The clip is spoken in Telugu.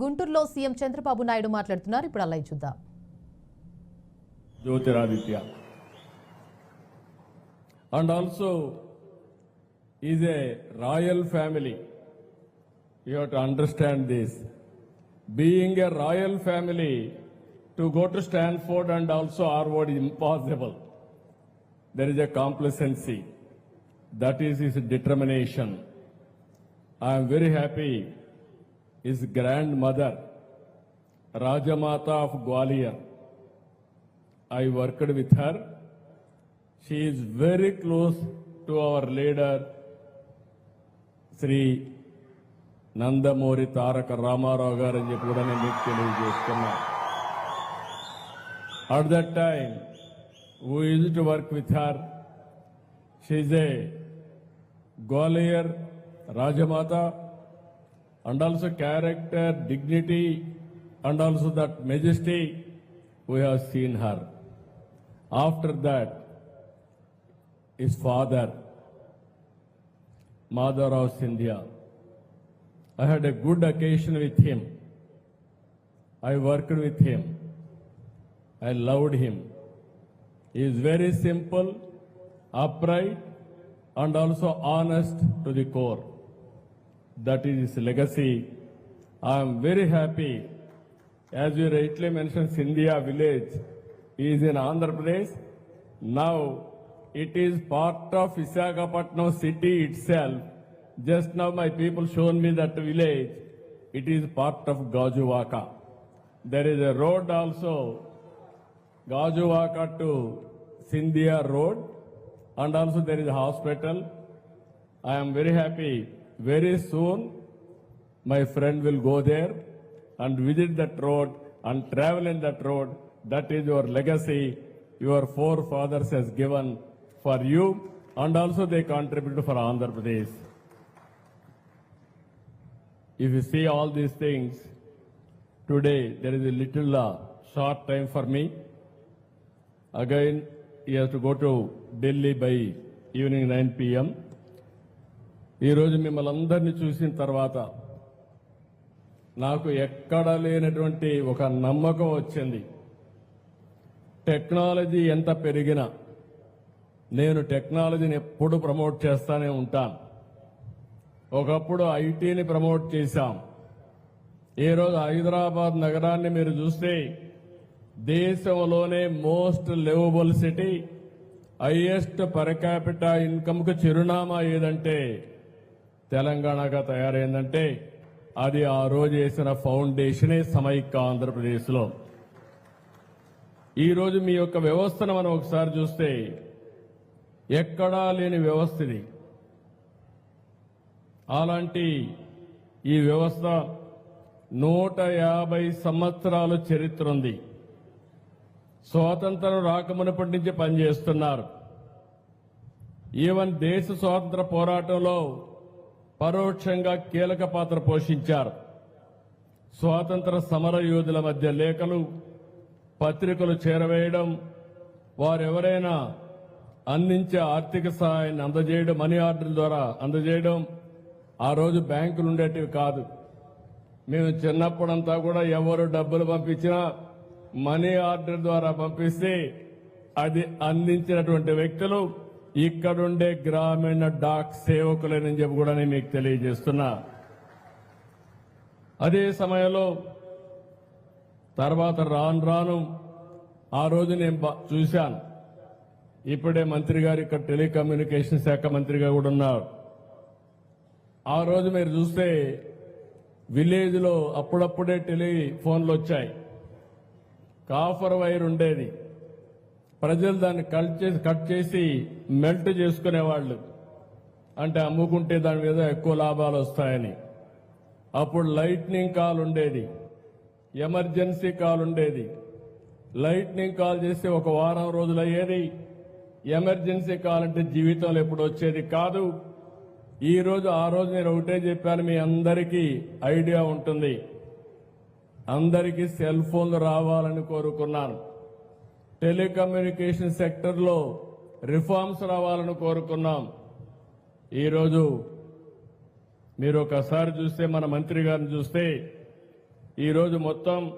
గుంటూరులో సీఎం చంద్రబాబు నాయుడు మాట్లాడుతున్నారు. ఇప్పుడు అలా చూద్దాం. Jyotiraditya and also is a royal family. You have to understand this. Being a royal family, to go to Stanford and also Harvard is impossible. There is a complacency. That is his determination. I am very happy. His grandmother, Rajamata of Gwalior, I worked with her. She is very close to our leader, Sri Nandamuri Taraka Ramarao garu అని చెప్పి కూడా నేను మీకు తెలియజేస్తున్నా. At that time, we used to work with her. She is a Gwalior Rajamata, and also character, dignity, and also that majesty, we have seen her. After that, his father, Madhavrao Scindia, I had a good occasion with him. I worked with him. I loved him. He is very simple, upright, and also honest to the core. That is his legacy. I am very happy. As you rightly mentioned, Scindia village is in Andhra Pradesh. Now it is part of Visakhapatnam city itself. Just now my people shown me that village. It is part of Gajuvaka. There is a road also, Gajuvaka to Scindia road, and also there is a hospital. I am very happy. Very soon, my friend will go there and visit that road and travel in that road. That is your legacy. Your forefathers has given for you, and also they contributed for Andhra Pradesh. If you see all these things, today there is a little short time for me. Again, he has to go to Delhi by evening 9 p.m. ఈరోజు మిమ్మల్ని అందరినీ చూసిన తర్వాత నాకు ఎక్కడా లేనటువంటి ఒక నమ్మకం వచ్చింది. టెక్నాలజీ ఎంత పెరిగినా నేను టెక్నాలజీని ఎప్పుడు ప్రమోట్ చేస్తానే ఉంటాను. ఒకప్పుడు ఐటీని ప్రమోట్ చేశాం. ఈరోజు హైదరాబాద్ నగరాన్ని మీరు చూస్తే దేశంలోనే most livable city, highest per capita ఇన్కమ్కు చిరునామా ఏదంటే తెలంగాణగా తయారైందంటే అది ఆ రోజు వేసిన ఫౌండేషనే సమైక్య ఆంధ్రప్రదేశ్లో. ఈరోజు మీ యొక్క వ్యవస్థను మనం ఒకసారి చూస్తే ఎక్కడా లేని వ్యవస్థ ఇది. అలాంటి ఈ వ్యవస్థ 150 సంవత్సరాల చరిత్ర ఉంది. స్వాతంత్రం రాకమునప్పటి నుంచి పనిచేస్తున్నారు. ఈవెన్ దేశ స్వాతంత్ర పోరాటంలో పరోక్షంగా కీలక పాత్ర పోషించారు. స్వాతంత్ర సమర యోధుల మధ్య లేఖలు, పత్రికలు చేరవేయడం, వారెవరైనా అందించే ఆర్థిక సహాయాన్ని అందజేయడం, మనీ ఆర్డర్ ద్వారా అందజేయడం. ఆ రోజు బ్యాంకులు ఉండేటివి కాదు. మేము చిన్నప్పుడంతా కూడా ఎవరు డబ్బులు పంపించినా మనీ ఆర్డర్ ద్వారా పంపిస్తే అది అందించినటువంటి వ్యక్తులు ఇక్కడుండే గ్రామీణ డాక్ సేవకులేనని చెప్పి కూడా నేను మీకు తెలియజేస్తున్నా. అదే సమయంలో తర్వాత రాను రాను ఆ రోజు నేను చూశాను. ఇప్పుడే మంత్రి గారు ఇక్కడ టెలికమ్యూనికేషన్ శాఖ మంత్రిగా కూడా ఉన్నారు. ఆ రోజు మీరు చూస్తే విలేజ్లో అప్పుడప్పుడే టెలిఫోన్లు వచ్చాయి. కాఫర్ వైర్ ఉండేది. ప్రజలు దాన్ని కట్ చేసి మెల్ట్ చేసుకునేవాళ్ళు. అంటే అమ్ముకుంటే దాని మీద ఎక్కువ లాభాలు వస్తాయని. అప్పుడు లైట్నింగ్ కాల్ ఉండేది, ఎమర్జెన్సీ కాల్ ఉండేది. లైట్నింగ్ కాల్ చేస్తే ఒక వారం రోజులు అయ్యేది. ఎమర్జెన్సీ కాల్ అంటే జీవితంలో ఎప్పుడు వచ్చేది కాదు. ఈ రోజు ఆ రోజు నేను ఒకటే చెప్పాను, మీ అందరికీ ఐడియా ఉంటుంది. అందరికీ సెల్ ఫోన్లు రావాలని కోరుకున్నాను. టెలికమ్యూనికేషన్ సెక్టర్లో రిఫార్మ్స్ రావాలని కోరుకున్నాం. ఈరోజు మీరు ఒకసారి చూస్తే మన మంత్రి గారిని చూస్తే ఈరోజు మొత్తం